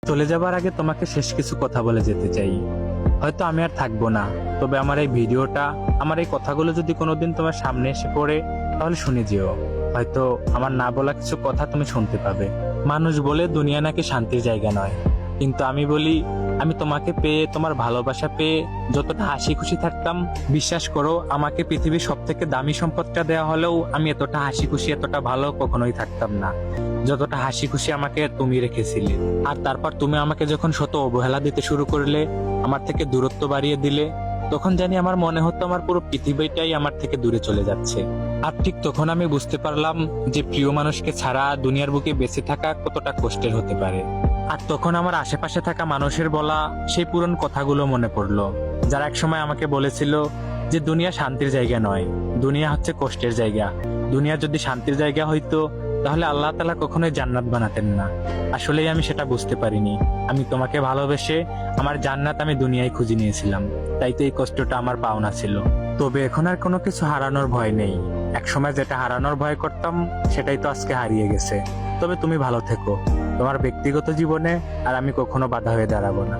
চলে যাবার আগে তোমাকে শেষ কিছু কথা বলে যেতে চাই। হয়তো আমি আর থাকবো না, তবে আমার এই ভিডিওটা, আমার এই কথাগুলো যদি কোনোদিন তোমার সামনে এসে পড়ে, তাহলে শুনে যেও। হয়তো আমার না বলা কিছু কথা তুমি শুনতে পাবে। মানুষ বলে দুনিয়া নাকি শান্তির জায়গা নয়, কিন্তু আমি বলি, আমি তোমাকে পেয়ে, তোমার ভালোবাসা পেয়ে যতটা হাসি খুশি থাকতাম, বিশ্বাস করো আমাকে পৃথিবীর সব থেকে দামি সম্পদটা দেওয়া হলেও আমি এতটা হাসি খুশি, এতটা ভালো কখনোই থাকতাম না যতটা হাসি খুশি আমাকে তুমি রেখেছিলে। আর তারপর তুমি আমাকে যখন শত অবহেলা দিতে শুরু করলে, আমার থেকে দূরত্ব বাড়িয়ে দিলে, তখন জানি আমার মনে হতো আমার পুরো পৃথিবীটাই আমার থেকে দূরে চলে যাচ্ছে। আর ঠিক তখন আমি বুঝতে পারলাম যে প্রিয় মানুষকে ছাড়া দুনিয়ার বুকে বেঁচে থাকা কতটা কষ্টের হতে পারে। আর তখন আমার আশেপাশে থাকা মানুষের বলা সেই পুরনো কথাগুলো মনে পড়লো, যারা একসময় আমাকে বলেছিল যে দুনিয়া শান্তির জায়গা নয়, দুনিয়া হচ্ছে কষ্টের জায়গা। দুনিয়া যদি শান্তির জায়গা হইতো, তাহলে আল্লাহ তাআলা কখনোই জান্নাত বানাতেন না। আসলেই আমি সেটা বুঝতে পারিনি। আমি তোমাকে ভালোবেসে আমার জান্নাত আমি দুনিয়ায় খুঁজে নিয়েছিলাম, তাই তো এই কষ্টটা আমার পাওনা ছিল। তবে এখন আর কোনো কিছু হারানোর ভয় নেই। একসময় যেটা হারানোর ভয় করতাম, সেটাই তো আজকে হারিয়ে গেছে। তবে তুমি ভালো থেকো তোমার ব্যক্তিগত জীবনে, আর আমি কখনো বাধা হয়ে দাঁড়াবো না।